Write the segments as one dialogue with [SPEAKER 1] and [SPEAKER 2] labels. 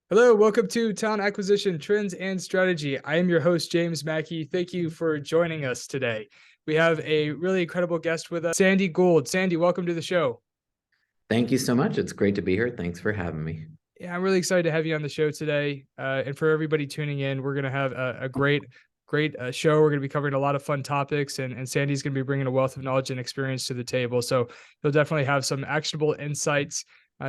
[SPEAKER 1] Hello, welcome to Talent Acquisition Trends and Strategy. I am your host, James Mackey. Thank you for joining us today. We have a really incredible guest with us, Sandy Gould. Sandy, welcome to the show.
[SPEAKER 2] Thank you so much. It's great to be here. Thanks for having me.
[SPEAKER 1] Yeah, I'm really excited to have you on the show today. And for everybody tuning in, we're going to have a great show. We're going to be covering a lot of fun topics, and Sandy's going to be bringing a wealth of knowledge and experience to the table. So you'll definitely have some actionable insights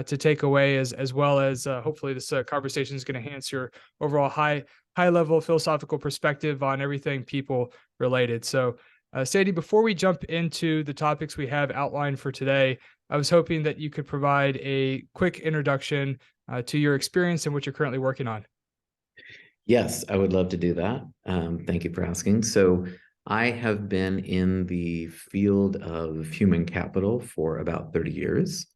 [SPEAKER 1] to take away, as well as hopefully this conversation is going to enhance your overall high level philosophical perspective on everything people related. So, Sandy, before we jump into the topics we have outlined for today, I was hoping that you could provide a quick introduction to your experience and what you're currently working on.
[SPEAKER 2] Yes, I would love to do that. Thank you for asking. So I have been in the field of human capital for about 30 years.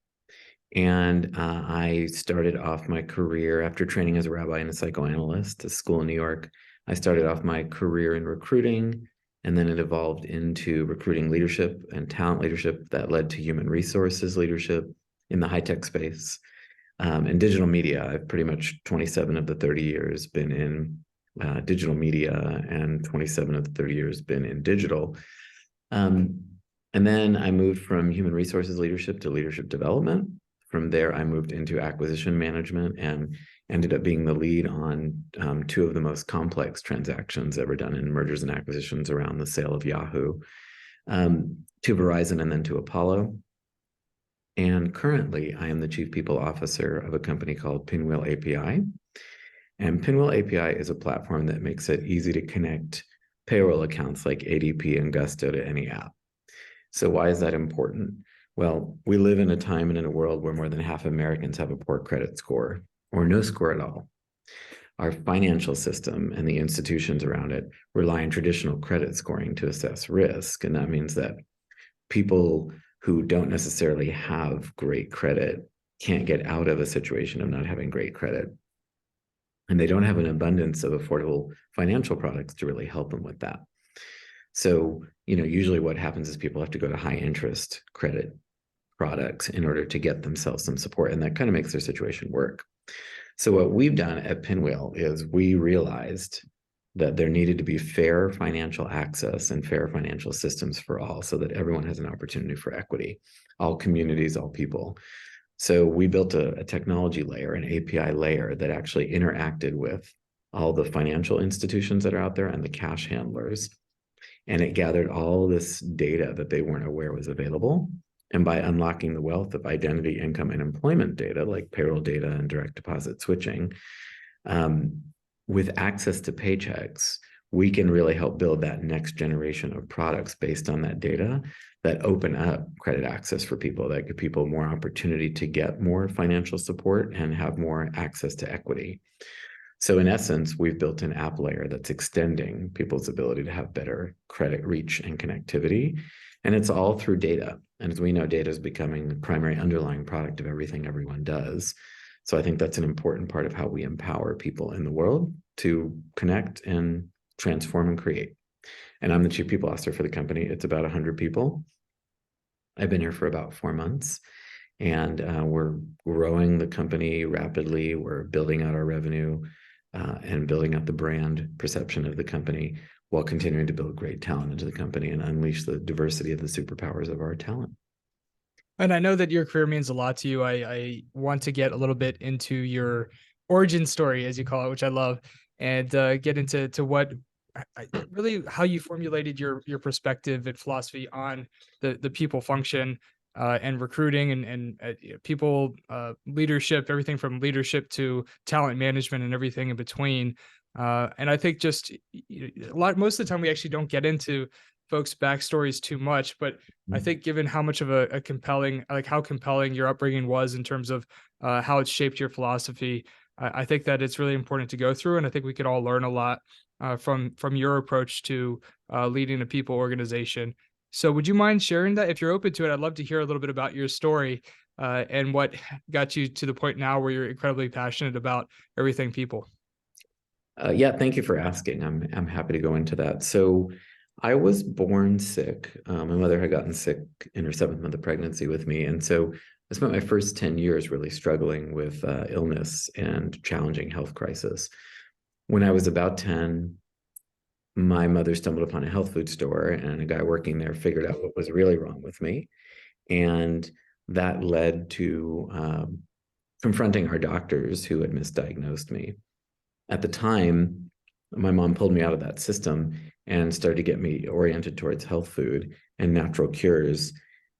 [SPEAKER 2] And I started off my career after training as a rabbi and a psychoanalyst at school in New York. I started off my career in recruiting, and then it evolved into recruiting leadership and talent leadership that led to human resources leadership in the high-tech space. And digital media, I've pretty much 27 of the 30 years been in digital media, and 27 of the 30 years been in digital. And then I moved from human resources leadership to leadership development. From there, I moved into acquisition management and ended up being the lead on two of the most complex transactions ever done in mergers and acquisitions around the sale of Yahoo to Verizon and then to Apollo. And currently, I am the chief people officer of a company called Pinwheel API. And Pinwheel API is a platform that makes it easy to connect payroll accounts like ADP and Gusto to any app. So why is that important? Well, we live in a time and in a world where more than half of Americans have a poor credit score or no score at all. Our financial system and the institutions around it rely on traditional credit scoring to assess risk. And that means that people who don't necessarily have great credit can't get out of a situation of not having great credit. And they don't have an abundance of affordable financial products to really help them with that. So, usually what happens is people have to go to high interest credit products in order to get themselves some support. And that kind of makes their situation work. So what we've done at Pinwheel is we realized that there needed to be fair financial access and fair financial systems for all, so that everyone has an opportunity for equity, all communities, all people. So we built a technology layer, an API layer that actually interacted with all the financial institutions that are out there and the cash handlers. And it gathered all this data that they weren't aware was available. And by unlocking the wealth of identity, income, and employment data, like payroll data and direct deposit switching, with access to paychecks, we can really help build that next generation of products based on that data that open up credit access for people, that give people more opportunity to get more financial support and have more access to equity. So in essence, we've built an app layer that's extending people's ability to have better credit reach and connectivity. And it's all through data. And as we know, data is becoming the primary underlying product of everything everyone does. So I think that's an important part of how we empower people in the world to connect and transform and create. And I'm the chief people officer for the company. It's about 100 people. I've been here for about 4 months. And we're growing the company rapidly. We're building out our revenue and building out the brand perception of the company, while continuing to build great talent into the company and unleash the diversity of the superpowers of our talent.
[SPEAKER 1] And I know that your career means a lot to you. I want to get a little bit into your origin story, as you call it, which I love, and get into what really how you formulated your perspective and philosophy on the people function and recruiting and people leadership, everything from leadership to talent management and everything in between. And I think just most of the time we actually don't get into folks' backstories too much, but I think given how much of a compelling, like how compelling your upbringing was in terms of how it shaped your philosophy, I think that it's really important to go through, and I think we could all learn a lot from your approach to leading a people organization. So would you mind sharing that? If you're open to it, I'd love to hear a little bit about your story and what got you to the point now where you're incredibly passionate about everything people.
[SPEAKER 2] Yeah, thank you for asking. I'm happy to go into that. So I was born sick. My mother had gotten sick in her 7th month of pregnancy with me. And so I spent my first 10 years really struggling with illness and challenging health crisis. When I was about 10, my mother stumbled upon a health food store, and a guy working there figured out what was really wrong with me. And that led to confronting our doctors who had misdiagnosed me. At the time, my mom pulled me out of that system and started to get me oriented towards health food and natural cures.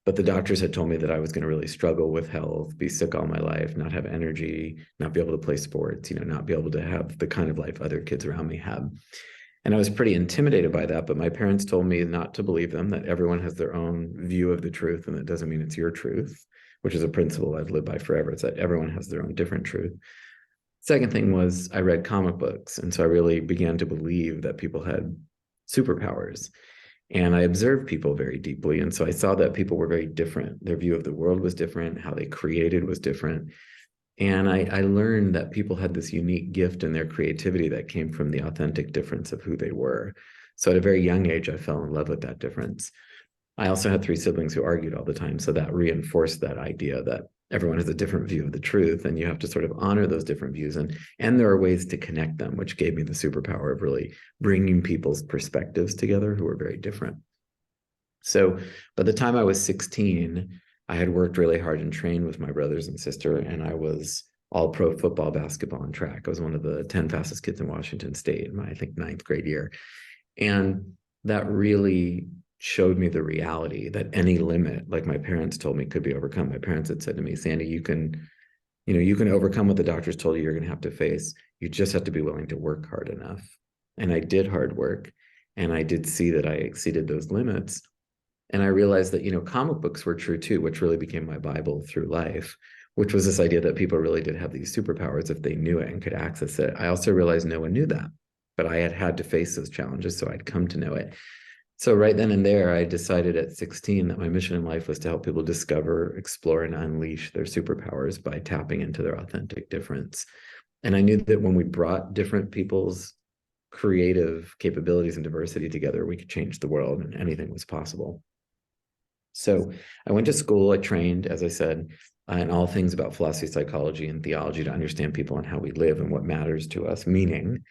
[SPEAKER 2] But the doctors had told me that I was going to really struggle with health, be sick all my life, not have energy, not be able to play sports, not be able to have the kind of life other kids around me had. And I was pretty intimidated by that, but my parents told me not to believe them, that everyone has their own view of the truth, and that doesn't mean it's your truth, which is a principle I've lived by forever. It's that everyone has their own different truth. Second thing was I read comic books. And so I really began to believe that people had superpowers. And I observed people very deeply. And so I saw that people were very different. Their view of the world was different. How they created was different. And I learned that people had this unique gift in their creativity that came from the authentic difference of who they were. So at a very young age, I fell in love with that difference. I also had 3 siblings who argued all the time. So that reinforced that idea that everyone has a different view of the truth, and you have to sort of honor those different views. And there are ways to connect them, which gave me the superpower of really bringing people's perspectives together who were very different. So by the time I was 16, I had worked really hard and trained with my brothers and sister, and I was all pro football, basketball, and track. I was one of the 10 fastest kids in Washington State in my, I think, 9th grade year. And that really showed me the reality that any limit, like my parents told me, could be overcome. My parents had said to me, Sandy, you can overcome what the doctors told you you're going to have to face. You just have to be willing to work hard enough. And I did hard work, and I did see that I exceeded those limits. And I realized that, comic books were true too, which really became my Bible through life, which was this idea that people really did have these superpowers if they knew it and could access it. I also realized no one knew that, but I had to face those challenges, so I'd come to know it. So right then and there, I decided at 16 that my mission in life was to help people discover, explore, and unleash their superpowers by tapping into their authentic difference. And I knew that when we brought different people's creative capabilities and diversity together, we could change the world, and anything was possible. So I went to school, I trained, as I said, in all things about philosophy, psychology, and theology to understand people and how we live and what matters to us, meaning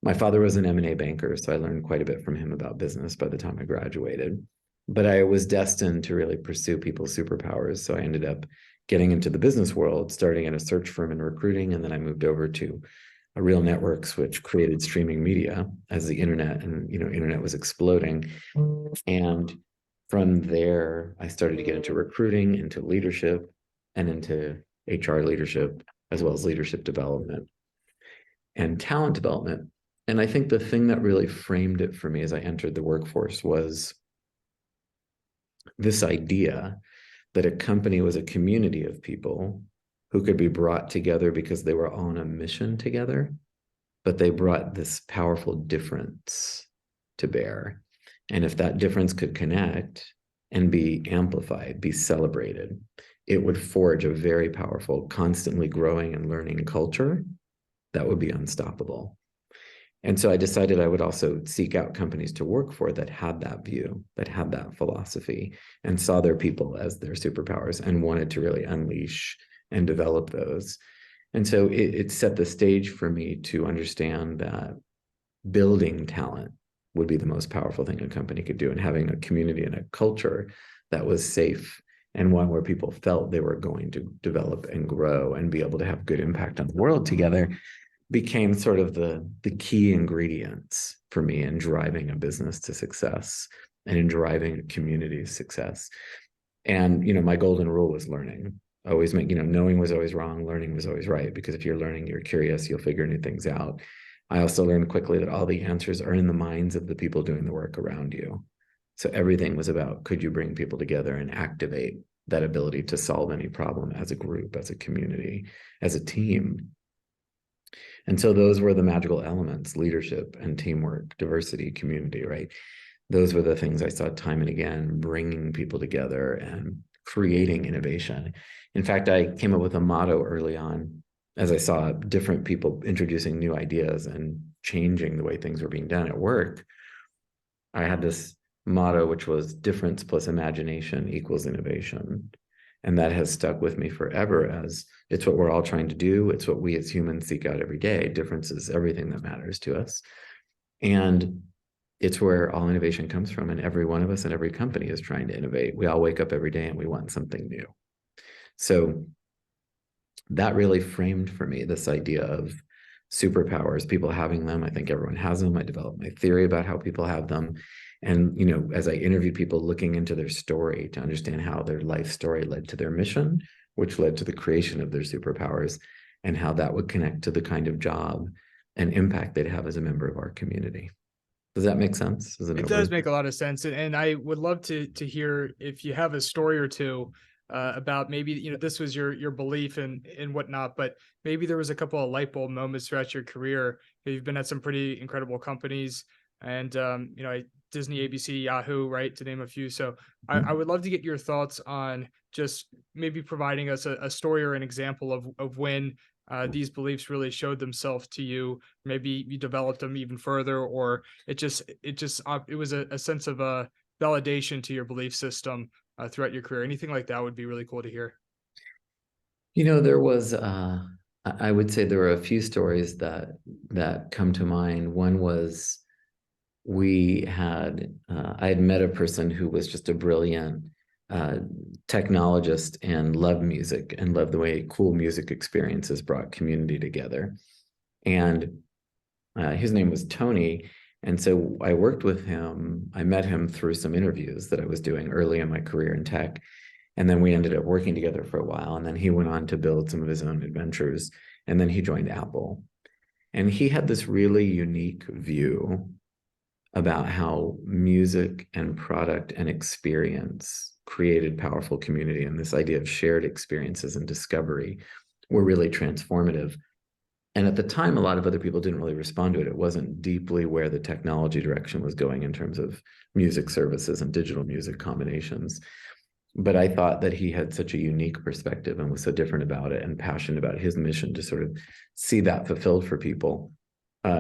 [SPEAKER 2] my father was an M&A banker, so I learned quite a bit from him about business by the time I graduated. But I was destined to really pursue people's superpowers, so I ended up getting into the business world, starting at a search firm in recruiting, and then I moved over to a real networks, which created streaming media as the internet internet was exploding. And from there, I started to get into recruiting, into leadership, and into HR leadership, as well as leadership development and talent development. And I think the thing that really framed it for me as I entered the workforce was this idea that a company was a community of people who could be brought together because they were on a mission together, but they brought this powerful difference to bear. And if that difference could connect and be amplified, be celebrated, it would forge a very powerful, constantly growing and learning culture that would be unstoppable. And so I decided I would also seek out companies to work for that had that view, that had that philosophy, and saw their people as their superpowers and wanted to really unleash and develop those. And so it set the stage for me to understand that building talent would be the most powerful thing a company could do, and having a community and a culture that was safe and one where people felt they were going to develop and grow and be able to have good impact on the world together became sort of the key ingredients for me in driving a business to success and in driving a community's success. And, my golden rule was learning. Always knowing was always wrong, learning was always right, because if you're learning, you're curious, you'll figure new things out. I also learned quickly that all the answers are in the minds of the people doing the work around you. So everything was about, could you bring people together and activate that ability to solve any problem as a group, as a community, as a team? And so those were the magical elements: leadership and teamwork, diversity, community, right? Those were the things I saw time and again, bringing people together and creating innovation. In fact, I came up with a motto early on as I saw different people introducing new ideas and changing the way things were being done at work. I had this motto, which was difference plus imagination equals innovation. And that has stuck with me forever, as it's what we're all trying to do. It's what we as humans seek out every day. Difference is everything that matters to us. And it's where all innovation comes from. And every one of us and every company is trying to innovate. We all wake up every day and we want something new. So that really framed for me this idea of superpowers, people having them. I think everyone has them. I developed my theory about how people have them. And, as I interviewed people, looking into their story to understand how their life story led to their mission, which led to the creation of their superpowers, and how that would connect to the kind of job and impact they'd have as a member of our community. Does that make sense?
[SPEAKER 1] It does make a lot of sense, and I would love to hear if you have a story or two about maybe this was your belief and whatnot, but maybe there was a couple of light bulb moments throughout your career. You've been at some pretty incredible companies, and Disney, ABC, Yahoo, right, to name a few. So I would love to get your thoughts on just maybe providing us a story or an example of when these beliefs really showed themselves to you. Maybe you developed them even further, or it was a sense of validation to your belief system throughout your career. Anything like that would be really cool to hear.
[SPEAKER 2] There was, I would say there were a few stories that come to mind. One was I had met a person who was just a brilliant technologist and loved music and loved the way cool music experiences brought community together. And his name was Tony. And so I worked with him. I met him through some interviews that I was doing early in my career in tech. And then we ended up working together for a while. And then he went on to build some of his own adventures. And then he joined Apple. And he had this really unique view about how music and product and experience created powerful community. And this idea of shared experiences and discovery were really transformative. And at the time, a lot of other people didn't really respond to it. It wasn't deeply where the technology direction was going in terms of music services and digital music combinations. But I thought that he had such a unique perspective and was so different about it and passionate about his mission to sort of see that fulfilled for people.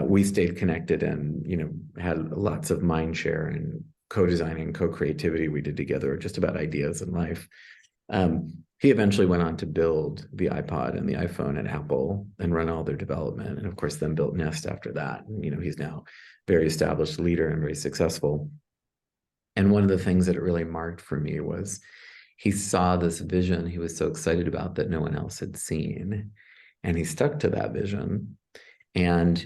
[SPEAKER 2] We stayed connected and, had lots of mind share and co-designing, co-creativity we did together just about ideas in life. He eventually went on to build the iPod and the iPhone at Apple and run all their development. And of course, then built Nest after that. And, he's now a very established leader and very successful. And one of the things that it really marked for me was he saw this vision he was so excited about that no one else had seen. And he stuck to that vision. And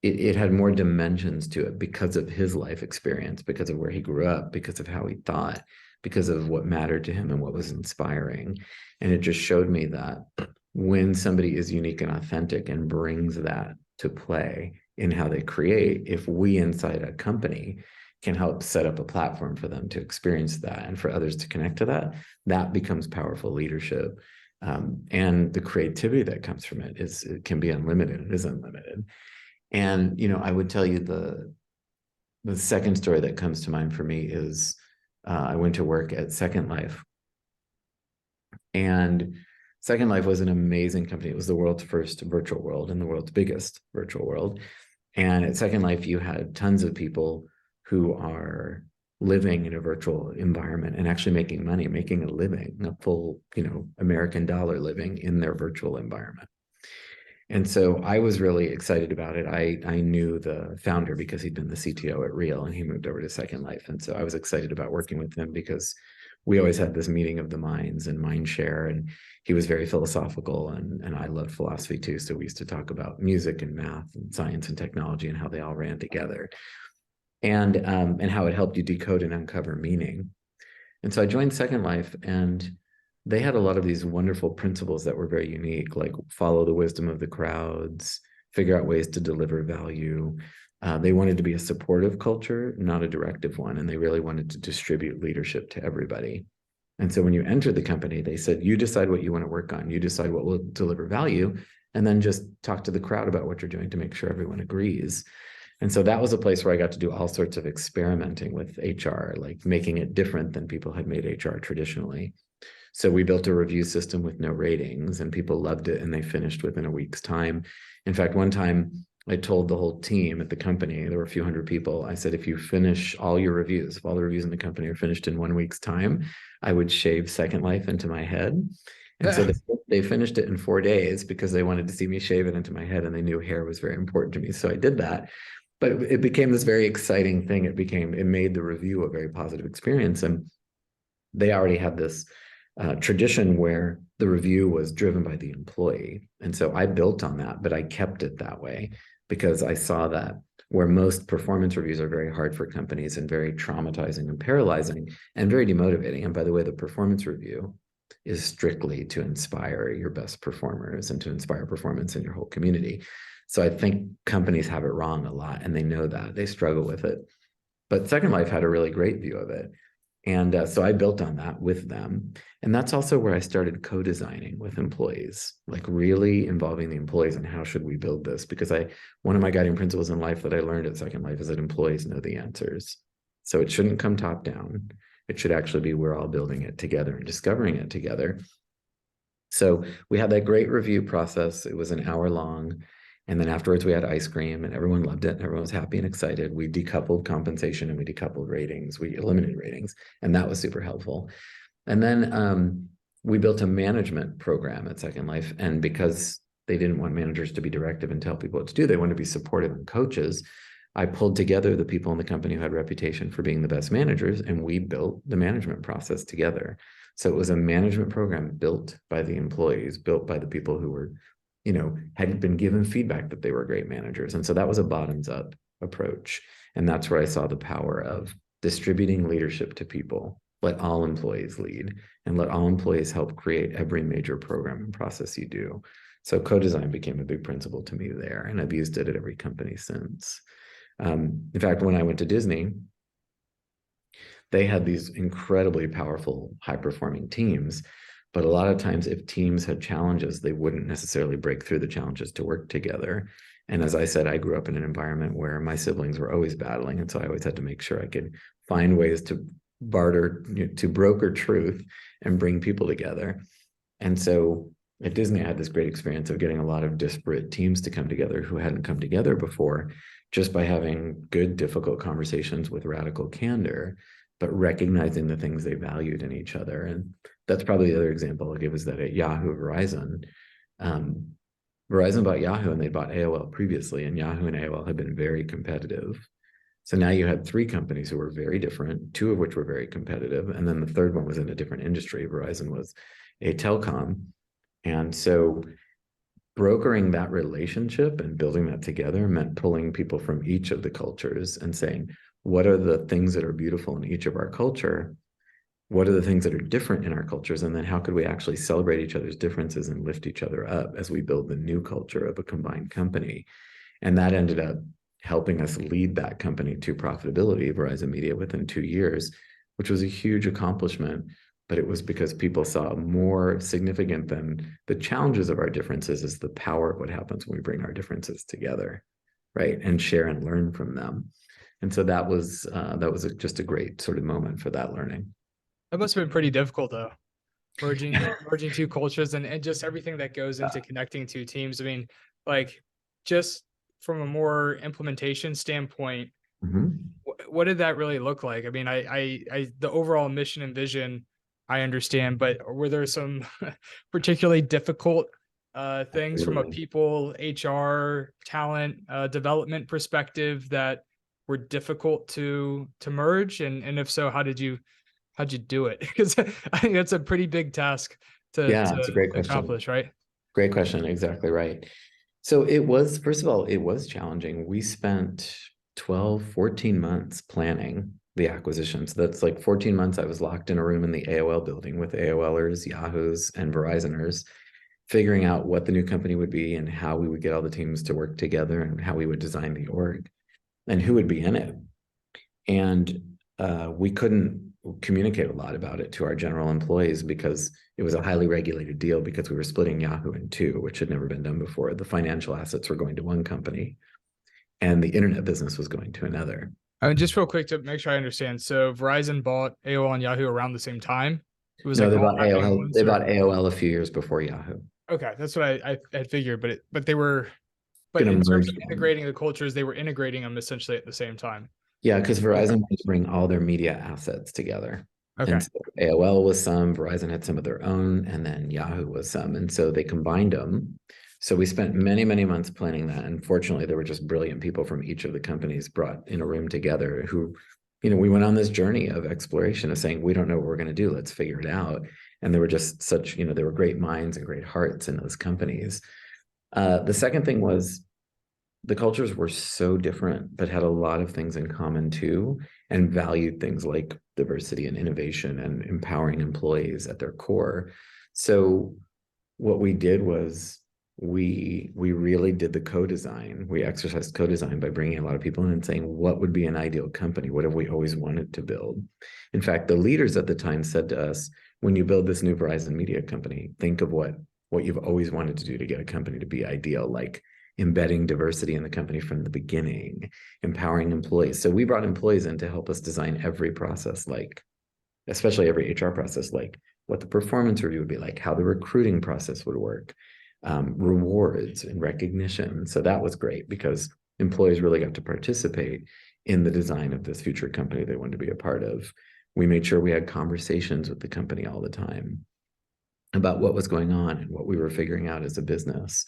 [SPEAKER 2] it had more dimensions to it because of his life experience, because of where he grew up, because of how he thought, because of what mattered to him and what was inspiring. And it just showed me that when somebody is unique and authentic and brings that to play in how they create, if we inside a company can help set up a platform for them to experience that and for others to connect to that, that becomes powerful leadership. And the creativity that comes from it can be unlimited. It is unlimited. And, I would tell you the second story that comes to mind for me is I went to work at Second Life. And Second Life was an amazing company. It was the world's first virtual world and the world's biggest virtual world. And at Second Life, you had tons of people who are living in a virtual environment and actually making money, making a living, a full, American dollar living in their virtual environment. And so I was really excited about it. I knew the founder because he'd been the CTO at Real and he moved over to Second Life. And so I was excited about working with him because we always had this meeting of the minds and mind share. And he was very philosophical and I loved philosophy too. So we used to talk about music and math and science and technology and how they all ran together and how it helped you decode and uncover meaning. And so I joined Second Life and they had a lot of these wonderful principles that were very unique, like follow the wisdom of the crowds, figure out ways to deliver value. They wanted to be a supportive culture, not a directive one. And they really wanted to distribute leadership to everybody. And so when you entered the company, they said, you decide what you want to work on. You decide what will deliver value, and then just talk to the crowd about what you're doing to make sure everyone agrees. And so that was a place where I got to do all sorts of experimenting with HR, like making it different than people had made HR traditionally. So we built a review system with no ratings and people loved it and they finished within a week's time. In fact, one time I told the whole team at the company, there were a few hundred people, I said, if you finish all your reviews, if all the reviews in the company are finished in 1 week's time, I would shave Second Life into my head. And so they finished it in 4 days because they wanted to see me shave it into my head, and they knew hair was very important to me. So I did that. But it became this very exciting thing. It made the review a very positive experience. And they already had this tradition where the review was driven by the employee. And so I built on that, but I kept it that way because I saw that where most performance reviews are very hard for companies and very traumatizing and paralyzing and very demotivating. And by the way, the performance review is strictly to inspire your best performers and to inspire performance in your whole community. So I think companies have it wrong a lot, and they know that. They struggle with it. But Second Life had a really great view of it. And so I built on that with them. And that's also where I started co-designing with employees, like really involving the employees and how should we build this? Because one of my guiding principles in life that I learned at Second Life is that employees know the answers. So it shouldn't come top down. It should actually be we're all building it together and discovering it together. So we had that great review process. It was an hour long. And then afterwards, we had ice cream, and everyone loved it. And everyone was happy and excited. We decoupled compensation and we decoupled ratings. We eliminated ratings, and that was super helpful. And then we built a management program at Second Life. And because they didn't want managers to be directive and tell people what to do, they wanted to be supportive and coaches. I pulled together the people in the company who had reputation for being the best managers, and we built the management process together. So it was a management program built by the employees, built by the people who were, had been given feedback that they were great managers. And so that was a bottoms up approach. And that's where I saw the power of distributing leadership to people. Let all employees lead and let all employees help create every major program and process you do. So co-design became a big principle to me there. And I've used it at every company since. In fact, when I went to Disney, they had these incredibly powerful, high-performing teams. But a lot of times, if teams had challenges, they wouldn't necessarily break through the challenges to work together. And as I said, I grew up in an environment where my siblings were always battling. And so I always had to make sure I could find ways to barter, to broker truth and bring people together. And so at Disney, I had this great experience of getting a lot of disparate teams to come together who hadn't come together before, just by having good, difficult conversations with radical candor, but recognizing the things they valued in each other. And that's probably the other example I'll give is that at Yahoo, Verizon bought Yahoo and they bought AOL previously, and Yahoo and AOL had been very competitive. So now you had three companies who were very different, two of which were very competitive. And then the third one was in a different industry. Verizon was a telecom. And so brokering that relationship and building that together meant pulling people from each of the cultures and saying, what are the things that are beautiful in each of our culture? What are the things that are different in our cultures? And then how could we actually celebrate each other's differences and lift each other up as we build the new culture of a combined company? And that ended up helping us lead that company to profitability, Verizon Media, within 2 years, which was a huge accomplishment. But it was because people saw more significant than the challenges of our differences is the power of what happens when we bring our differences together, right? And share and learn from them. And so that was just a great sort of moment for that learning.
[SPEAKER 1] That must have been pretty difficult though, merging two cultures and just everything that goes into connecting two teams. I mean, like just from a more implementation standpoint, what did that really look like? I mean, the overall mission and vision, I understand, but were there some particularly difficult things from a people, HR, talent development perspective that were difficult to merge? And if so, how'd you do it? Because I think that's a pretty big task
[SPEAKER 2] It's a great question.
[SPEAKER 1] accomplish, right?
[SPEAKER 2] Great question. Exactly right. So first of all, it was challenging. We spent 12, 14 months planning the acquisition. So that's like 14 months I was locked in a room in the AOL building with AOLers, Yahoos, and Verizoners, figuring out what the new company would be and how we would get all the teams to work together and how we would design the org and who would be in it. And we couldn't communicate a lot about it to our general employees because it was a highly regulated deal because we were splitting Yahoo in two, which had never been done before. The financial assets were going to one company and the internet business was going to another.
[SPEAKER 1] Just real quick to make sure I understand. So Verizon bought AOL and Yahoo around the same time. It was
[SPEAKER 2] No,
[SPEAKER 1] like
[SPEAKER 2] they
[SPEAKER 1] all
[SPEAKER 2] bought
[SPEAKER 1] happening at
[SPEAKER 2] AOL.
[SPEAKER 1] once,
[SPEAKER 2] They
[SPEAKER 1] or?
[SPEAKER 2] bought AOL a few years before Yahoo.
[SPEAKER 1] Okay, that's what I had figured. But they were, but
[SPEAKER 2] Gonna
[SPEAKER 1] in terms
[SPEAKER 2] merge
[SPEAKER 1] of
[SPEAKER 2] them.
[SPEAKER 1] integrating the cultures, they were integrating them essentially at the same time.
[SPEAKER 2] Yeah, because Verizon wanted to bring all their media assets together.
[SPEAKER 1] Okay.
[SPEAKER 2] And so AOL was some, Verizon had some of their own, and then Yahoo was some. And so they combined them. So we spent many, many months planning that. And fortunately, there were just brilliant people from each of the companies brought in a room together who, we went on this journey of exploration of saying, we don't know what we're going to do. Let's figure it out. And there were just such, there were great minds and great hearts in those companies. The second thing was the cultures were so different, but had a lot of things in common too, and valued things like diversity and innovation and empowering employees at their core. So what we did was we really did the co-design. We exercised co-design by bringing a lot of people in and saying, what would be an ideal company? What have we always wanted to build? In fact, the leaders at the time said to us, when you build this new Verizon media company, think of what you've always wanted to do to get a company to be ideal, like embedding diversity in the company from the beginning, empowering employees. So we brought employees in to help us design every process, like especially every HR process, like what the performance review would be like, how the recruiting process would work, rewards and recognition. So that was great because employees really got to participate in the design of this future company they wanted to be a part of. We made sure we had conversations with the company all the time about what was going on and what we were figuring out as a business.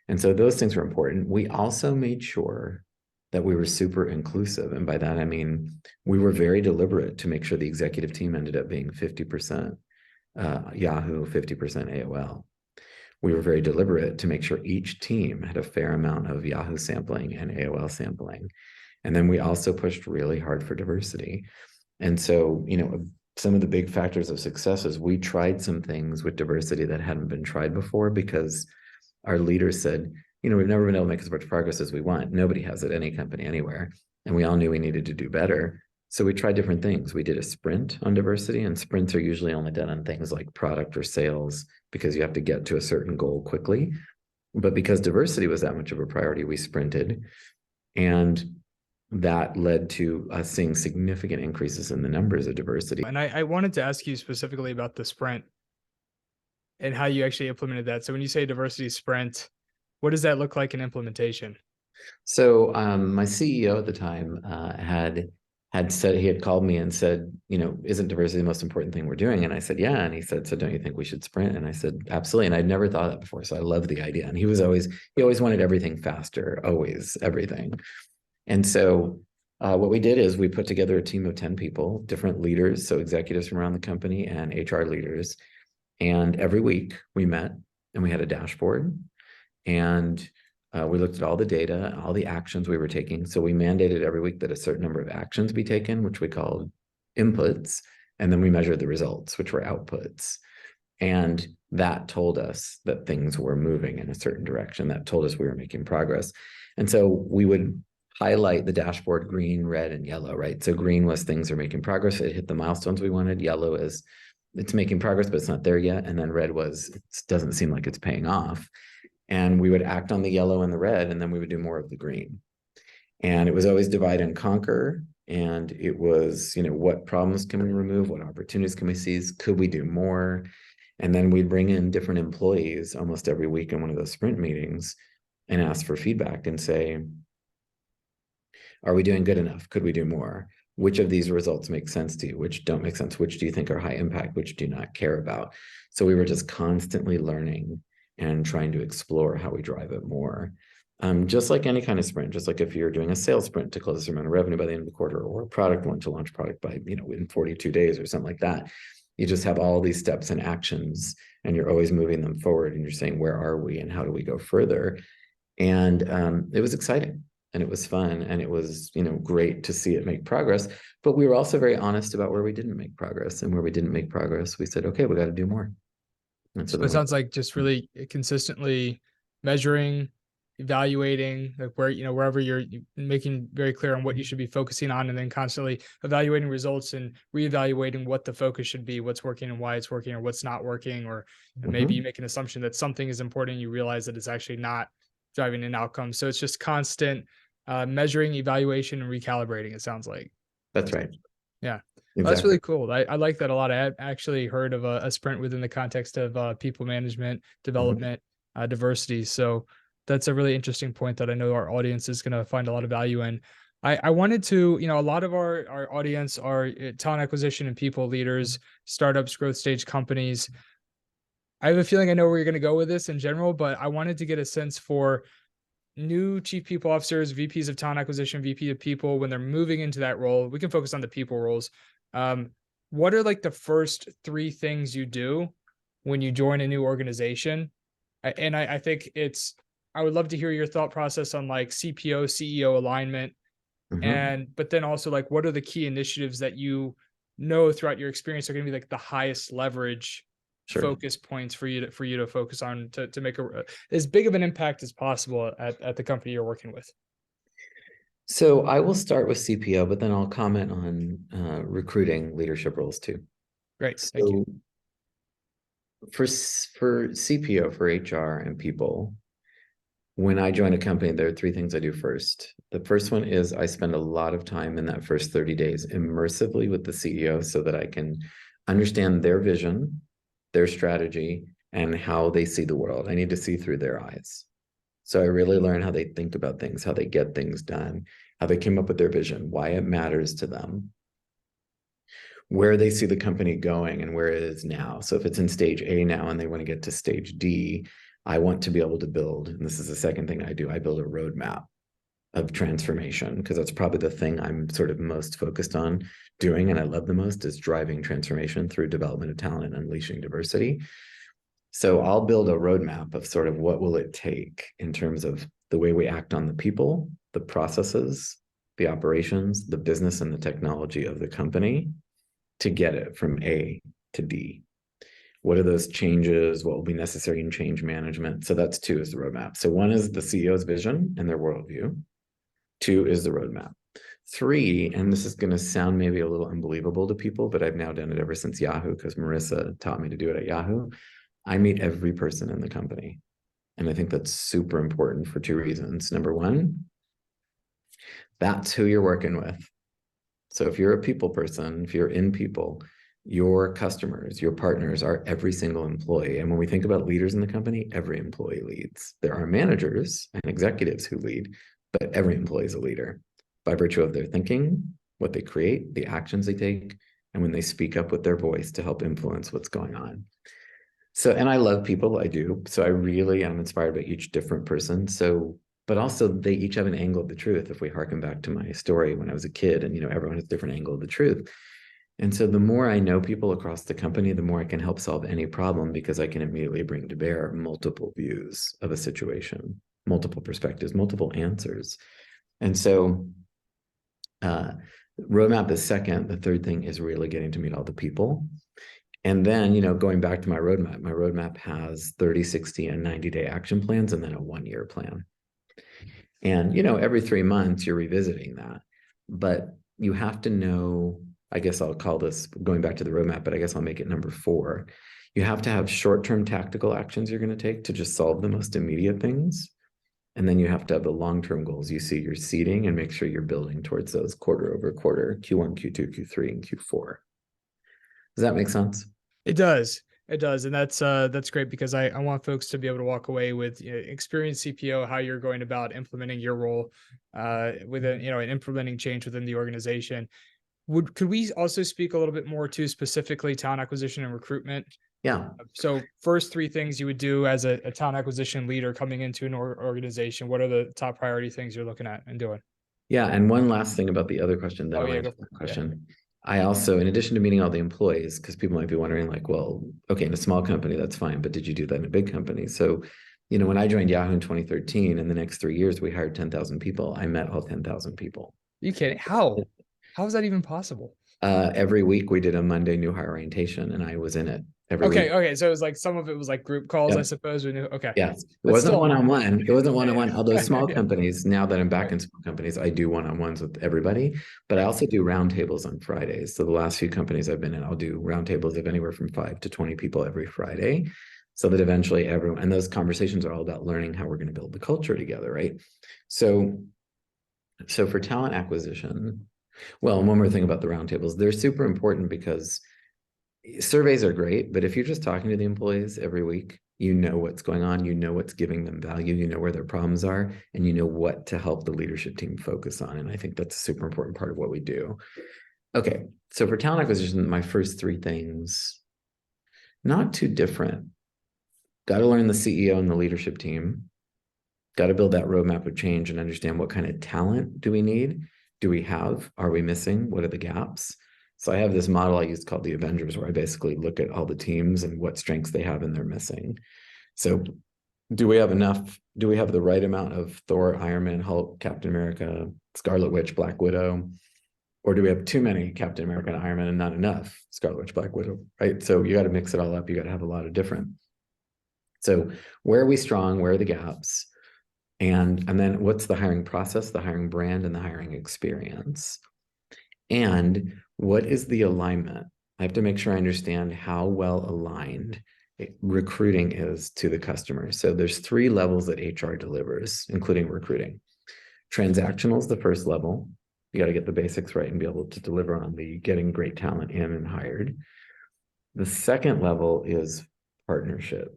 [SPEAKER 2] And so those things were important. We also made sure that we were super inclusive. And by that, I mean, we were very deliberate to make sure the executive team ended up being 50% Yahoo, 50% AOL. We were very deliberate to make sure each team had a fair amount of Yahoo sampling and AOL sampling. And then we also pushed really hard for diversity. And so, some of the big factors of success is we tried some things with diversity that hadn't been tried before because our leaders said, we've never been able to make as much progress as we want. Nobody has at any company anywhere. And we all knew we needed to do better. So we tried different things. We did a sprint on diversity, and sprints are usually only done on things like product or sales because you have to get to a certain goal quickly. But because diversity was that much of a priority, we sprinted. And that led to us seeing significant increases in the numbers of diversity.
[SPEAKER 1] And I wanted to ask you specifically about the sprint and how you actually implemented that. So when you say diversity sprint, what does that look like in implementation?
[SPEAKER 2] So my CEO at the time had said, he had called me and said, isn't diversity the most important thing we're doing? And I said, yeah. And he said, so don't you think we should sprint? And I said, absolutely. And I'd never thought of that before. So I love the idea. And he always wanted everything faster, always everything. And so what we did is we put together a team of 10 people, different leaders, so executives from around the company and HR leaders. And every week we met and we had a dashboard and we looked at all the data, all the actions we were taking. So we mandated every week that a certain number of actions be taken, which we called inputs. And then we measured the results, which were outputs. And that told us that things were moving in a certain direction. That told us we were making progress. And so we would highlight the dashboard green, red, and yellow, right? So green was things are making progress. It hit the milestones we wanted. Yellow is it's making progress, but it's not there yet. And then red was it doesn't seem like it's paying off. And we would act on the yellow and the red, and then we would do more of the green. And it was always divide and conquer. And it was, what problems can we remove? What opportunities can we seize? Could we do more? And then we'd bring in different employees almost every week in one of those sprint meetings and ask for feedback and say, are we doing good enough? Could we do more? Which of these results make sense to you? Which don't make sense? Which do you think are high impact? Which do you not care about? So we were just constantly learning and trying to explore how we drive it more. Just like any kind of sprint, just like if you're doing a sales sprint to close a certain amount of revenue by the end of the quarter, or a product one to launch product by, in 42 days or something like that. You just have all these steps and actions, and you're always moving them forward, and you're saying, where are we and how do we go further? And it was exciting and it was fun and it was, great to see it make progress. But we were also very honest about where we didn't make progress, and where we didn't make progress, we said, okay, we got to do more. And so
[SPEAKER 1] So it sounds like just really consistently measuring, evaluating, like wherever you're making very clear on what you should be focusing on, and then constantly evaluating results and reevaluating what the focus should be, what's working and why it's working, or what's not working, or maybe you make an assumption that something is important, you realize that it's actually not driving an outcome. So it's just constant measuring, evaluation, and recalibrating, it sounds like.
[SPEAKER 2] That's right.
[SPEAKER 1] Yeah. Well, that's
[SPEAKER 2] Exactly.
[SPEAKER 1] really cool. I like that a lot. I actually heard of a sprint within the context of people management, development, diversity. So that's a really interesting point that I know our audience is going to find a lot of value in. I wanted to, a lot of our audience are talent acquisition and people leaders, startups, growth stage companies. I have a feeling I know where you're going to go with this in general, but I wanted to get a sense for new chief people officers, VPs of talent acquisition, VP of people, when they're moving into that role. We can focus on the people roles. Um, what are like the first three things you do when you join a new organization? I think I would love to hear your thought process on like CPO, CEO alignment.
[SPEAKER 2] Mhm.
[SPEAKER 1] And, but then also like, what are the key initiatives that you know throughout your experience are going to be like the highest leverage
[SPEAKER 2] Sure.
[SPEAKER 1] focus points for you to focus on to make as big of an impact as possible at the company you're working with.
[SPEAKER 2] So I will start with CPO, but then I'll comment on recruiting leadership roles too.
[SPEAKER 1] Great. Thank you.
[SPEAKER 2] So for CPO, for HR and people, when I join a company, there are three things I do first. The first one is I spend a lot of time in that first 30 days immersively with the CEO so that I can understand their vision, their strategy, and how they see the world. I need to see through their eyes. So I really learn how they think about things, how they get things done, how they came up with their vision, why it matters to them, where they see the company going and where it is now. So if it's in stage A now and they want to get to stage D, I want to be able to build, and this is the second thing I do, I build a roadmap of transformation because that's probably the thing I'm sort of most focused on doing and I love the most is driving transformation through development of talent and unleashing diversity. So I'll build a roadmap of sort of what will it take in terms of the way we act on the people, the processes, the operations, the business and the technology of the company to get it from A to D. What are those changes? What will be necessary in change management? So that's two is the roadmap. So one is the CEO's vision and their worldview. Two is the roadmap. Three, and this is going to sound maybe a little unbelievable to people, but I've now done it ever since Yahoo because Marissa taught me to do it at Yahoo. I meet every person in the company. And I think that's super important for two reasons. Number one, that's who you're working with. So if you're a people person, if you're in people, your customers, your partners are every single employee. And when we think about leaders in the company, every employee leads. There are managers and executives who lead, but every employee is a leader by virtue of their thinking, what they create, the actions they take, and when they speak up with their voice to help influence what's going on. So, and I love people, I do. So I really am inspired by each different person. So, but also they each have an angle of the truth. If we harken back to my story when I was a kid and, everyone has a different angle of the truth. And so the more I know people across the company, the more I can help solve any problem because I can immediately bring to bear multiple views of a situation, multiple perspectives, multiple answers. And so roadmap is second. The third thing is really getting to meet all the people. And then, going back to my roadmap has 30, 60, and 90-day action plans, and then a 1-year plan. And, every 3 months you're revisiting that. But you have to know, I guess I'll call this going back to the roadmap, but I guess I'll make it number 4. You have to have short-term tactical actions you're going to take to just solve the most immediate things. And then you have to have the long-term goals you see you're seeding and make sure you're building towards those quarter over quarter, Q1, Q2, Q3, and Q4. Does that make sense?
[SPEAKER 1] It does. It does. And that's great because I want folks to be able to walk away with experienced CPO, how you're going about implementing your role within, and implementing change within the organization. Could we also speak a little bit more to specifically talent acquisition and recruitment?
[SPEAKER 2] Yeah.
[SPEAKER 1] So first 3 things you would do as a talent acquisition leader coming into an organization, what are the top priority things you're looking at and doing?
[SPEAKER 2] Yeah. And one last thing about the other question, then
[SPEAKER 1] Oh
[SPEAKER 2] I'll
[SPEAKER 1] yeah,
[SPEAKER 2] answer
[SPEAKER 1] go for
[SPEAKER 2] that
[SPEAKER 1] it. Yeah.
[SPEAKER 2] question. I also, in addition to meeting all the employees, because people might be wondering, like, well, okay, in a small company, that's fine, but did you do that in a big company? So, when I joined Yahoo in 2013, in the next 3 years, we hired 10,000 people. I met all 10,000 people.
[SPEAKER 1] Are you kidding? How? How is that even possible?
[SPEAKER 2] Every week we did a Monday new hire orientation, and I was in it every
[SPEAKER 1] Okay,
[SPEAKER 2] week.
[SPEAKER 1] okay. So it was like some of it was like group calls, I
[SPEAKER 2] Yeah.
[SPEAKER 1] suppose. We knew. Okay,
[SPEAKER 2] Yeah, it
[SPEAKER 1] but
[SPEAKER 2] wasn't
[SPEAKER 1] still a lot.
[SPEAKER 2] one-on-one. It wasn't
[SPEAKER 1] Yeah,
[SPEAKER 2] one-on-one. Although
[SPEAKER 1] yeah.
[SPEAKER 2] small
[SPEAKER 1] Yeah.
[SPEAKER 2] companies, now that I'm back
[SPEAKER 1] Right,
[SPEAKER 2] in small companies, I do one-on-ones with everybody, but I
[SPEAKER 1] right.
[SPEAKER 2] also do roundtables on Fridays. So the last few companies I've been in, I'll do roundtables of anywhere from 5 to 20 people every Friday, so that eventually everyone, and those conversations are all about learning how we're going to build the culture together, right? So, so for talent acquisition, well, and one more thing about the roundtables, they're super important because surveys are great, but if you're just talking to the employees every week, you know what's going on, you know what's giving them value, you know where their problems are, and you know what to help the leadership team focus on. And I think that's a super important part of what we do. Okay, so for talent acquisition, my first three things, not too different. Got to learn the CEO and the leadership team. Got to build that roadmap of change and understand what kind of talent do we need? Do we have? Are we missing? What are the gaps? So I have this model I use called the Avengers, where I basically look at all the teams and what strengths they have and they're missing. So do we have enough? Do we have the right amount of Thor, Iron Man, Hulk, Captain America, Scarlet Witch, Black Widow? Or do we have too many Captain America and Iron Man and not enough Scarlet Witch, Black Widow, right? So you got to mix it all up. You got to have a lot of different. So where are we strong? Where are the gaps? And then what's the hiring process, the hiring brand, and the hiring experience? And what is the alignment? I have to make sure I understand how well aligned recruiting is to the customer. So there's 3 levels that HR delivers, including recruiting. Transactional is the first level. You got to get the basics right and be able to deliver on the getting great talent in and hired. The second level is partnership.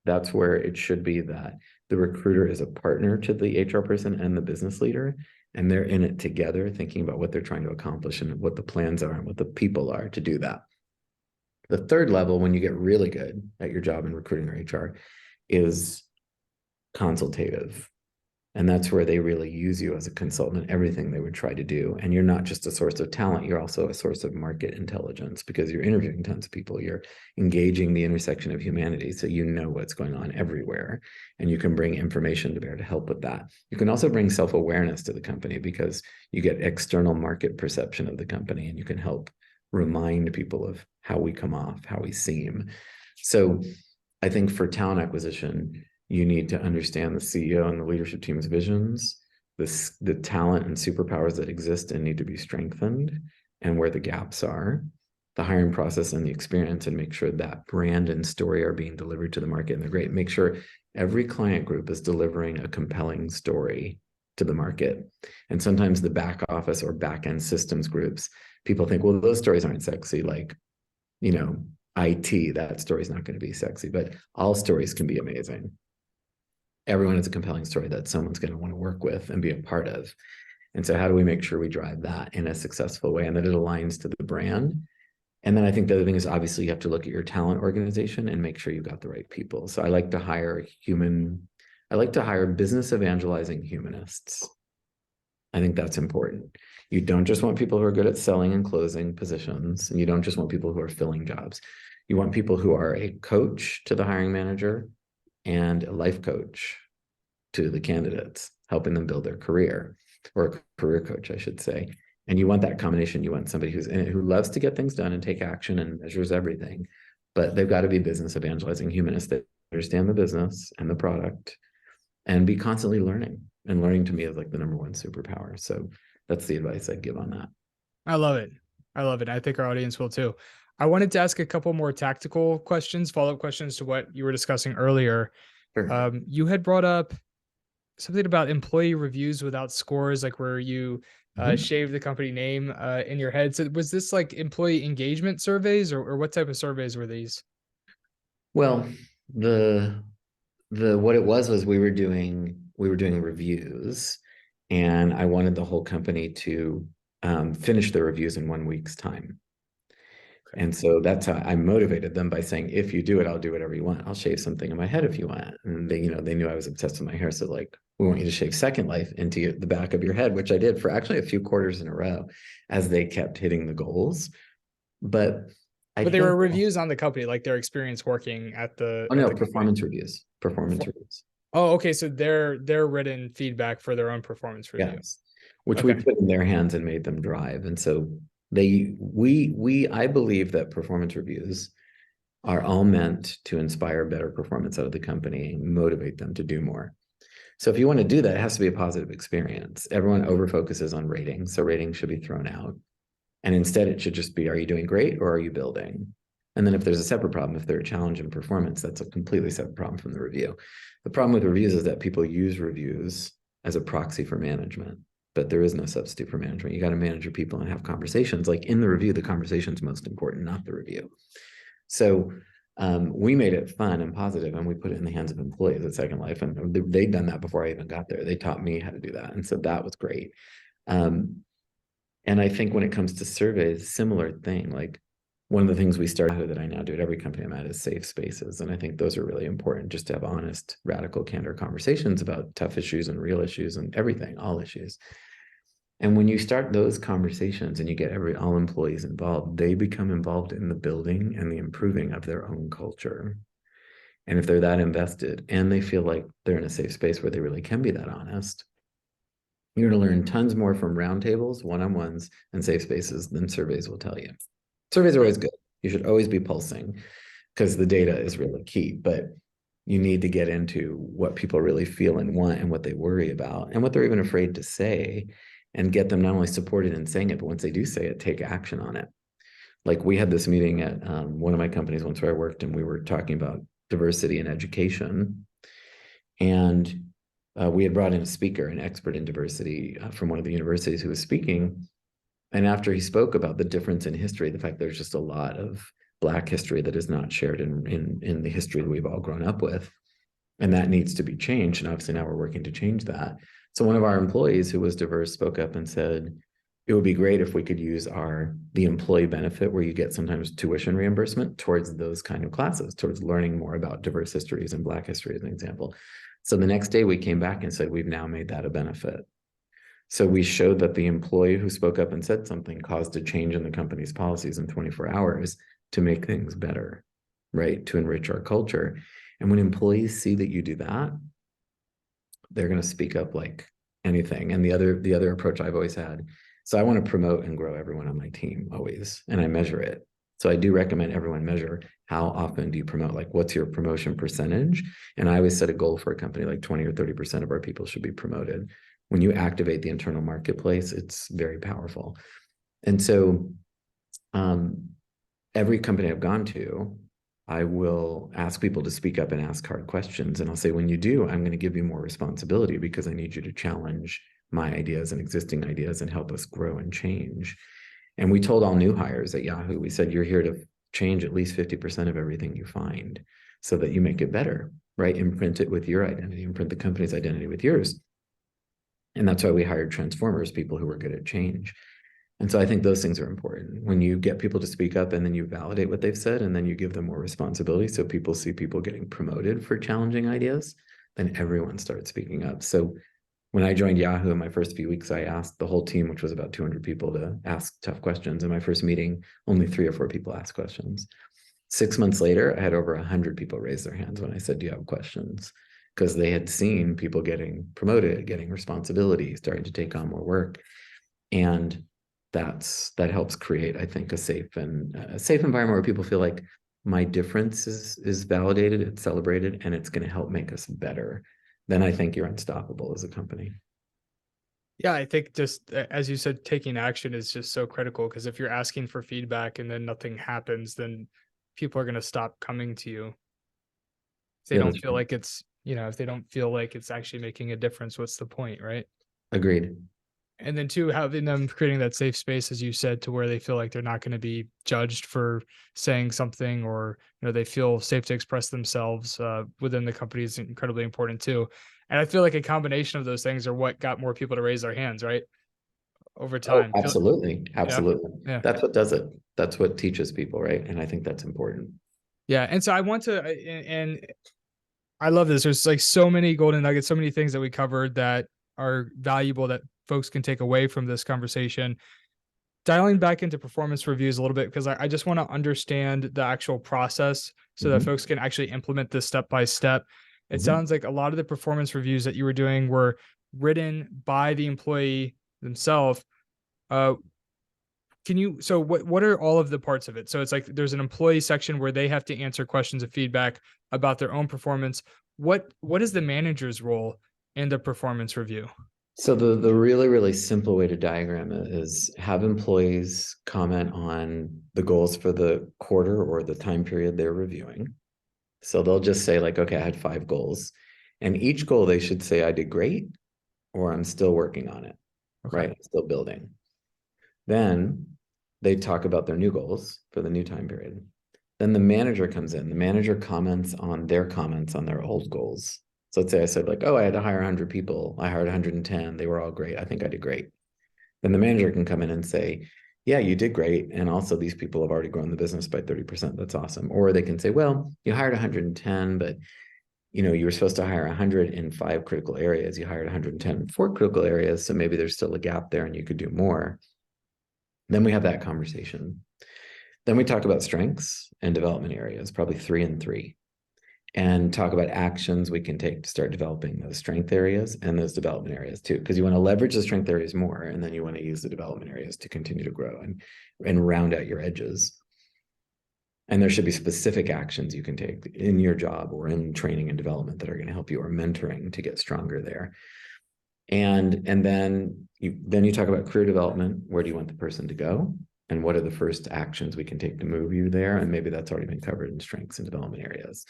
[SPEAKER 2] That's where it should be that the recruiter is a partner to the HR person and the business leader, and they're in it together, thinking about what they're trying to accomplish and what the plans are and what the people are to do that. The third level, when you get really good at your job in recruiting or HR, is consultative. And that's where they really use you as a consultant in everything they would try to do. And you're not just a source of talent, you're also a source of market intelligence, because you're interviewing tons of people. You're engaging the intersection of humanity. So you know what's going on everywhere. And you can bring information to bear to help with that. You can also bring self-awareness to the company, because you get external market perception of the company, and you can help remind people of how we come off, how we seem. So I think for talent acquisition, you need to understand the CEO and the leadership team's visions, the talent and superpowers that exist and need to be strengthened, and where the gaps are, the hiring process and the experience, and make sure that brand and story are being delivered to the market and they're great. Make sure every client group is delivering a compelling story to the market. And sometimes the back office or back end systems groups, people think, well, those stories aren't sexy. Like, IT, that story's not going to be sexy, but all stories can be amazing. Everyone has a compelling story that someone's going to want to work with and be a part of. And so how do we make sure we drive that in a successful way and that it aligns to the brand? And then I think the other thing is, obviously you have to look at your talent organization and make sure you've got the right people. So I like to hire business evangelizing humanists. I think that's important. You don't just want people who are good at selling and closing positions, and you don't just want people who are filling jobs. You want people who are a coach to the hiring manager and a life coach to the candidates, helping them build their career, or a career coach, I should say. And you want that combination. You want somebody who's in it, who loves to get things done and take action and measures everything, but they've got to be business evangelizing humanists that understand the business and the product and be constantly learning. And learning to me is like the number one superpower. So that's the advice I'd give on that.
[SPEAKER 1] I love it. I love it. I think our audience will too. I wanted to ask a couple more tactical questions, follow-up questions to what you were discussing earlier.
[SPEAKER 2] Sure.
[SPEAKER 1] You had brought up something about employee reviews without scores, like where you shave the company name in your head. So was this like employee engagement surveys, or what type of surveys were these?
[SPEAKER 2] Well, the what it was we were doing reviews, and I wanted the whole company to finish the reviews in 1 week's time.
[SPEAKER 1] Okay.
[SPEAKER 2] And so that's how I motivated them, by saying, if you do it, I'll do whatever you want. I'll shave something in my head if you want. And they knew I was obsessed with my hair. So like, we want you to shave Second Life into the back of your head, which I did for actually a few quarters in a row as they kept hitting the goals. But I
[SPEAKER 1] But they were
[SPEAKER 2] think,
[SPEAKER 1] reviews on the company, like their experience working at the
[SPEAKER 2] oh no,
[SPEAKER 1] company.
[SPEAKER 2] performance reviews.
[SPEAKER 1] Oh, okay. So their written feedback for their own performance review.
[SPEAKER 2] Yes, which we
[SPEAKER 1] Okay.
[SPEAKER 2] put in their hands and made them drive. And so I believe that performance reviews are all meant to inspire better performance out of the company and motivate them to do more. So if you want to do that, it has to be a positive experience. Everyone over focuses on ratings, so ratings should be thrown out. And instead it should just be, are you doing great or are you building? And then if there's a separate problem, if there's a challenge in performance, that's a completely separate problem from the review. The problem with reviews is that people use reviews as a proxy for management, but there is no substitute for management. You got to manage your people and have conversations. Like in the review, the conversation is most important, not the review. So We made it fun and positive, and we put it in the hands of employees at Second Life. And they'd done that before I even got there. They taught me how to do that. And so that was great. Um, and I think when it comes to surveys, similar thing. Like one of the things we started that I now do at every company I'm at is safe spaces. And I think those are really important, just to have honest, radical, candor conversations about tough issues and real issues and everything, all issues. And when you start those conversations and you get all employees involved, they become involved in the building and the improving of their own culture. And if they're that invested and they feel like they're in a safe space where they really can be that honest, you're going to learn tons more from roundtables, one-on-ones, and safe spaces than surveys will tell you. Surveys are always good. You should always be pulsing because the data is really key, but you need to get into what people really feel and want and what they worry about and what they're even afraid to say, and get them not only supported in saying it, but once they do say it, take action on it. Like we had this meeting at one of my companies once where I worked, and we were talking about diversity in education. And we had brought in a speaker, an expert in diversity from one of the universities who was speaking. And after he spoke about the difference in history, the fact there's just a lot of Black history that is not shared in the history that we've all grown up with, and that needs to be changed. And obviously now we're working to change that. So one of our employees who was diverse spoke up and said, it would be great if we could use the employee benefit where you get sometimes tuition reimbursement towards those kind of classes, towards learning more about diverse histories and Black history as an example. So the next day we came back and said, we've now made that a benefit. So we showed that the employee who spoke up and said something caused a change in the company's policies in 24 hours to make things better, right? To enrich our culture. And when employees see that you do that, they're going to speak up like anything. And the other approach I've always had, so I want to promote and grow everyone on my team always, and I measure it. So I do recommend everyone measure how often do you promote, like what's your promotion percentage? And I always set a goal for a company like 20 or 30% of our people should be promoted. When you activate the internal marketplace, it's very powerful. And so every company I've gone to, I will ask people to speak up and ask hard questions. And I'll say, when you do, I'm going to give you more responsibility because I need you to challenge my ideas and existing ideas and help us grow and change. And we told all new hires at Yahoo, we said, you're here to change at least 50% of everything you find so that you make it better, right? Imprint it with your identity, imprint the company's identity with yours. And that's why we hired transformers, people who were good at change. And so I think those things are important. When you get people to speak up and then you validate what they've said and then you give them more responsibility, so people see people getting promoted for challenging ideas, then everyone starts speaking up. So when I joined Yahoo in my first few weeks, I asked the whole team, which was about 200 people, to ask tough questions. In my first meeting, only 3 or 4 people asked questions. 6 months later, I had over 100 people raise their hands when I said, do you have questions? Because they had seen people getting promoted, getting responsibility, starting to take on more work. And that helps create, I think, a safe environment where people feel like my difference is validated, it's celebrated, and it's going to help make us better. Then I think you're unstoppable as a company.
[SPEAKER 1] Yeah, I think just as you said, taking action is just so critical, because if you're asking for feedback and then nothing happens, then people are going to stop coming to you. If they
[SPEAKER 2] Yeah,
[SPEAKER 1] don't
[SPEAKER 2] that's
[SPEAKER 1] feel like it's, if they don't feel like it's actually making a difference, what's the point, right?
[SPEAKER 2] agreed.
[SPEAKER 1] And then two, having them creating that safe space, as you said, to where they feel like they're not going to be judged for saying something, or they feel safe to express themselves within the company is incredibly important too. And I feel like a combination of those things are what got more people to raise their hands, right? Over
[SPEAKER 2] Oh,
[SPEAKER 1] time.
[SPEAKER 2] absolutely.
[SPEAKER 1] Yeah.
[SPEAKER 2] Absolutely.
[SPEAKER 1] Yeah.
[SPEAKER 2] That's what does it. That's what teaches people, right? And I think that's important.
[SPEAKER 1] Yeah. And so I want to, and I love this. There's like so many golden nuggets, so many things that we covered that are valuable that folks can take away from this conversation. Dialing back into performance reviews a little bit, because I just want to understand the actual process so that folks can actually implement this step by step. It sounds like a lot of the performance reviews that you were doing were written by the employee themselves. So what are all of the parts of it? So it's like there's an employee section where they have to answer questions of feedback about their own performance. What is the manager's role in the performance review?
[SPEAKER 2] So the really, really simple way to diagram it is have employees comment on the goals for the quarter or the time period they're reviewing. So they'll just say like, okay, I had 5 goals. And each goal they should say, I did great, or I'm still working on it,
[SPEAKER 1] Okay.
[SPEAKER 2] right? I'm still building. Then they talk about their new goals for the new time period. Then the manager comes in. The manager comments on their old goals. So let's say I said like, oh, I had to hire 100 people. I hired 110. They were all great. I think I did great. Then the manager can come in and say, yeah, you did great. And also these people have already grown the business by 30%. That's awesome. Or they can say, well, you hired 110, but you were supposed to hire 100 in 5 critical areas. You hired 110 in 4 critical areas. So maybe there's still a gap there and you could do more. Then we have that conversation. Then we talk about strengths and development areas, probably 3 and 3, and talk about actions we can take to start developing those strength areas and those development areas too, because you want to leverage the strength areas more, and then you want to use the development areas to continue to grow and round out your edges. And there should be specific actions you can take in your job or in training and development that are going to help you, or mentoring to get stronger there. And then you talk about career development. Where do you want the person to go? And what are the first actions we can take to move you there? And maybe that's already been covered in strengths and development areas.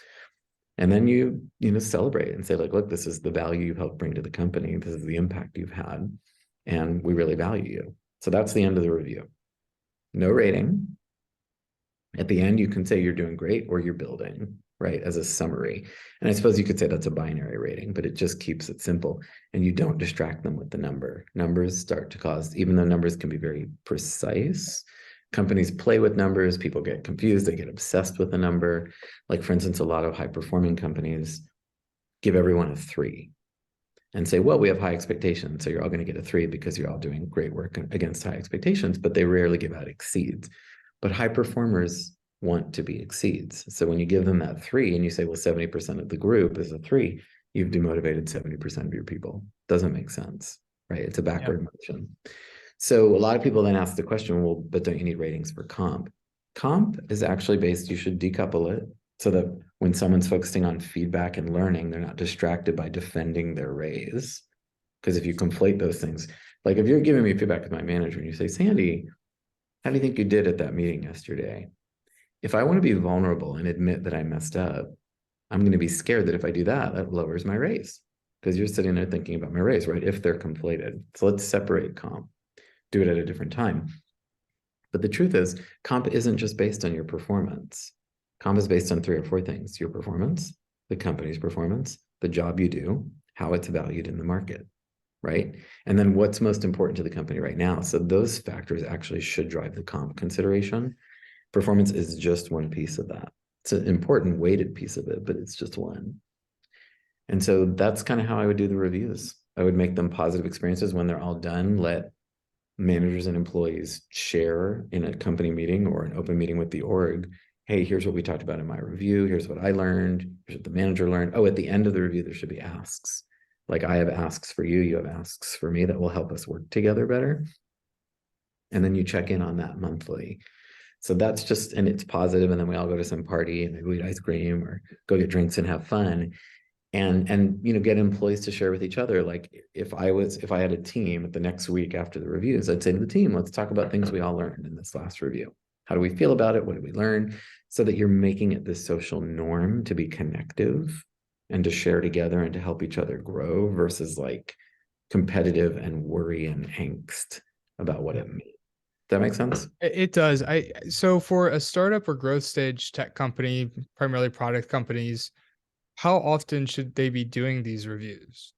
[SPEAKER 2] And then you celebrate and say, like, look, this is the value you've helped bring to the company. This is the impact you've had, and we really value you. So that's the end of the review. No rating. At the end, you can say you're doing great or you're building, right, as a summary. And I suppose you could say that's a binary rating, but it just keeps it simple. And you don't distract them with the number. Numbers start to cause, even though numbers can be very precise, companies play with numbers, people get confused, they get obsessed with a number. Like, for instance, a lot of high-performing companies give everyone a 3 and say, well, we have high expectations, so you're all going to get a 3 because you're all doing great work against high expectations, but they rarely give out exceeds. But high performers want to be exceeds. So when you give them that 3 and you say, well, 70% of the group is a 3, you've demotivated 70% of your people. Doesn't make sense, right? It's a backward motion. So a lot of people then ask the question, well, but don't you need ratings for comp? Comp is actually based, you should decouple it so that when someone's focusing on feedback and learning, they're not distracted by defending their raise. Because if you conflate those things, like if you're giving me feedback as my manager and you say, Sandy, how do you think you did at that meeting yesterday? If I want to be vulnerable and admit that I messed up, I'm going to be scared that if I do that, that lowers my raise, because you're sitting there thinking about my raise, right? If they're conflated. So let's separate comp. Do it at a different time. But the truth is, comp isn't just based on your performance. Comp is based on 3 or 4 things: your performance, the company's performance, the job you do, how it's valued in the market, right? And then what's most important to the company right now. So those factors actually should drive the comp consideration. Performance is just one piece of that. It's an important weighted piece of it, but it's just one. And so that's kind of how I would do the reviews. I would make them positive experiences. When they're all done, let managers and employees share in a company meeting or an open meeting with the org, hey, here's what we talked about in my review. Here's what I learned. Here's what the manager learned. Oh, at the end of the review, there should be asks. Like, I have asks for you, you have asks for me that will help us work together better. And then you check in on that monthly. So that's just, and it's positive. And then we all go to some party and maybe we eat ice cream or go get drinks and have fun. And get employees to share with each other. Like, if I had a team the next week after the reviews, I'd say to the team, let's talk about things we all learned in this last review. How do we feel about it? What did we learn? So that you're making it this social norm to be connective and to share together and to help each other grow, versus like competitive and worry and angst about what it means. Does that make sense?
[SPEAKER 1] It does. So for a startup or growth stage tech company, primarily product companies, how often should they be doing these reviews?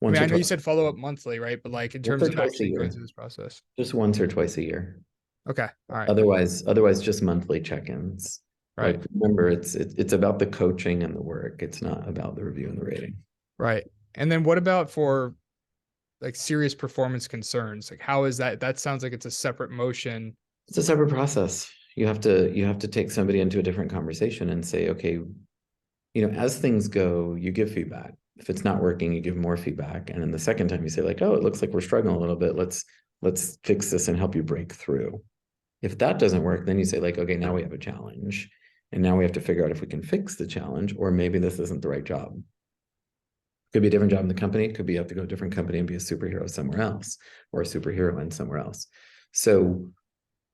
[SPEAKER 1] I
[SPEAKER 2] Once
[SPEAKER 1] mean,
[SPEAKER 2] or
[SPEAKER 1] I know you
[SPEAKER 2] twice.
[SPEAKER 1] said follow up monthly, right? But like in
[SPEAKER 2] Once
[SPEAKER 1] terms
[SPEAKER 2] or
[SPEAKER 1] of
[SPEAKER 2] twice a
[SPEAKER 1] actually going
[SPEAKER 2] year.
[SPEAKER 1] through this process.
[SPEAKER 2] Just once or twice a year.
[SPEAKER 1] Okay. All right.
[SPEAKER 2] Otherwise, just monthly check-ins.
[SPEAKER 1] Right.
[SPEAKER 2] Like, remember, it's about the coaching and the work. It's not about the review and the rating.
[SPEAKER 1] Right. And then what about for like serious performance concerns? Like, how is that? That sounds like it's a separate motion.
[SPEAKER 2] It's a separate process. You have to take somebody into a different conversation and say, okay, as things go, you give feedback. If it's not working, you give more feedback. And then the second time you say, like, oh, it looks like we're struggling a little bit. Let's fix this and help you break through. If that doesn't work, then you say, like, okay, now we have a challenge. And now we have to figure out if we can fix the challenge, or maybe this isn't the right job. Could be a different job in the company. Could be you have to go to a different company and be a superhero somewhere else, or a superheroine somewhere else. So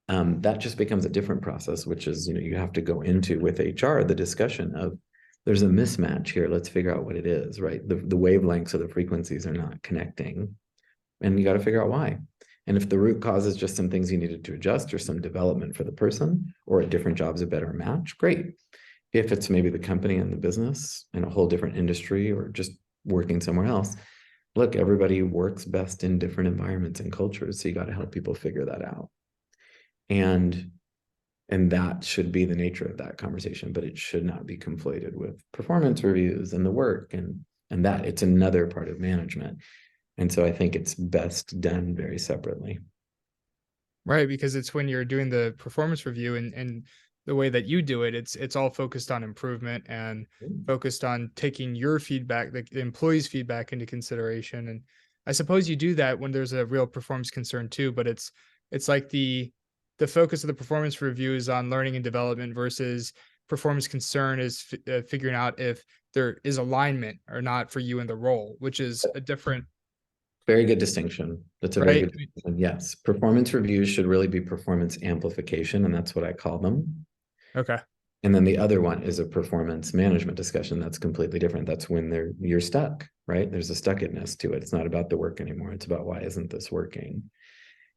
[SPEAKER 2] that just becomes a different process, which is, you have to go into with HR the discussion of, there's a mismatch here. Let's figure out what it is, right? The wavelengths or the frequencies are not connecting, and you got to figure out why. And if the root cause is just some things you needed to adjust or some development for the person, or a different job's a better match, great. If it's maybe the company and the business in a whole different industry or just working somewhere else, look, everybody works best in different environments and cultures. So you got to help people figure that out. And that should be the nature of that conversation, but it should not be conflated with performance reviews and the work and that it's another part of management. And so I think it's best done very separately.
[SPEAKER 1] Right, because it's when you're doing the performance review and the way that you do it, it's all focused on improvement and focused on taking your feedback, the employee's feedback into consideration. And I suppose you do that when there's a real performance concern too, but it's like the focus of the performance review is on learning and development versus performance concern is figuring out if there is alignment or not for you in the role, which is a different,
[SPEAKER 2] Very good distinction. That's a very
[SPEAKER 1] right?
[SPEAKER 2] good distinction. Yes. Performance reviews should really be performance amplification, and that's what I call them.
[SPEAKER 1] Okay.
[SPEAKER 2] And then the other one is a performance management discussion. That's completely different. That's when you're stuck, right? There's a stuckedness to it. It's not about the work anymore. It's about why isn't this working?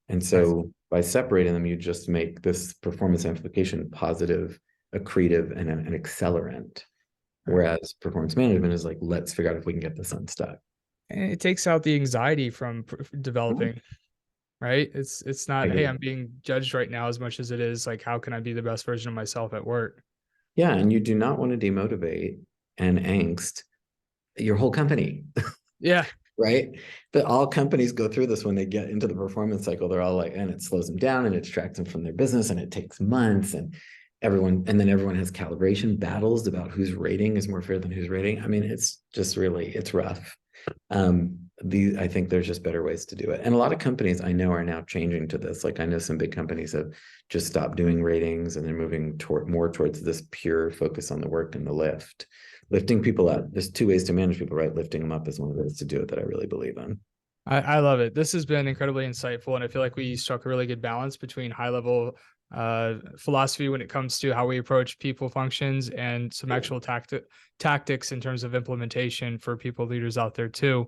[SPEAKER 2] And
[SPEAKER 1] Nice.
[SPEAKER 2] so by separating them, you just make this performance amplification positive, accretive, and an accelerant. Whereas performance management is like, let's figure out if we can get this unstuck.
[SPEAKER 1] And it takes out the anxiety from
[SPEAKER 2] Mhm.
[SPEAKER 1] developing, right? It's
[SPEAKER 2] I
[SPEAKER 1] not, hey,
[SPEAKER 2] agree.
[SPEAKER 1] I'm being judged right now as much as it is like, how can I be the best version of myself at work?
[SPEAKER 2] Yeah, and you do not want to demotivate and angst your whole company,
[SPEAKER 1] Yeah.
[SPEAKER 2] right? But all companies go through this when they get into the performance cycle. They're all like, and it slows them down and it distracts them from their business, and it takes months, and then everyone has calibration battles about whose rating is more fair than whose rating. I mean, it's just really, it's rough. I think there's just better ways to do it. And a lot of companies I know are now changing to this. Like I know some big companies have just stopped doing ratings and they're moving more towards this pure focus on the work and the lifting people up. There's two ways to manage people, right? Lifting them up is one of the ways to do it that I really believe in.
[SPEAKER 1] I love it. This has been incredibly insightful. And I feel like we struck a really good balance between high level philosophy when it comes to how we approach people functions and some
[SPEAKER 2] Cool.
[SPEAKER 1] actual tactics in terms of implementation for people leaders out there too.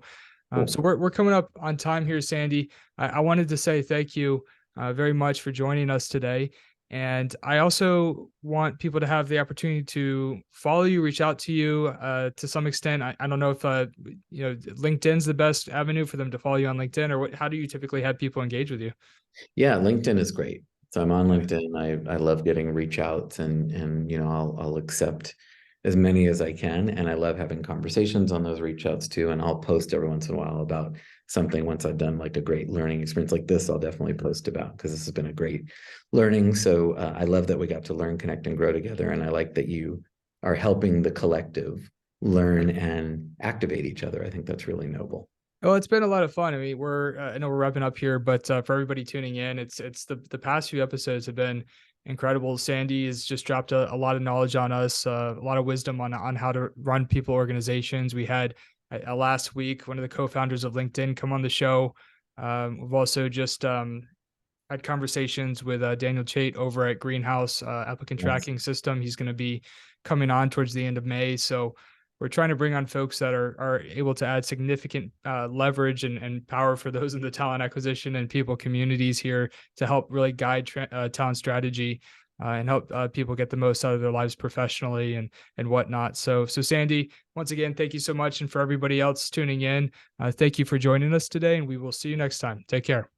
[SPEAKER 1] So
[SPEAKER 2] Cool.
[SPEAKER 1] we're coming up on time here, Sandy. I wanted to say thank you very much for joining us today. And I also want people to have the opportunity to follow you, reach out to you to some extent. I don't know if LinkedIn's the best avenue for them to follow you on LinkedIn, or what? How do you typically have people engage with you?
[SPEAKER 2] Yeah, LinkedIn is great. So I'm on
[SPEAKER 1] Okay.
[SPEAKER 2] LinkedIn. I love getting reach outs, and I'll accept as many as I can. And I love having conversations on those reach outs too. And I'll post every once in a while about something once I've done like a great learning experience like this. I'll definitely post about, because this has been a great learning. So I love that we got to learn, connect, and grow together. And I like that you are helping the collective learn and activate each other. I think that's really noble.
[SPEAKER 1] Well, it's been a lot of fun. I mean, I know we're wrapping up here, but for everybody tuning in, it's the past few episodes have been incredible. Sandy has just dropped a lot of knowledge on us, a lot of wisdom on how to run people organizations. We had last week one of the co-founders of LinkedIn come on the show. We've also just had conversations with Daniel Chait over at Greenhouse Applicant
[SPEAKER 2] Yes.
[SPEAKER 1] Tracking System. He's going to be coming on towards the end of May. So we're trying to bring on folks that are able to add significant leverage and power for those in the talent acquisition and people communities here to help really guide talent strategy and help people get the most out of their lives professionally and whatnot. So Sandy, once again, thank you so much, and for everybody else tuning in, thank you for joining us today, and we will see you next time. Take care.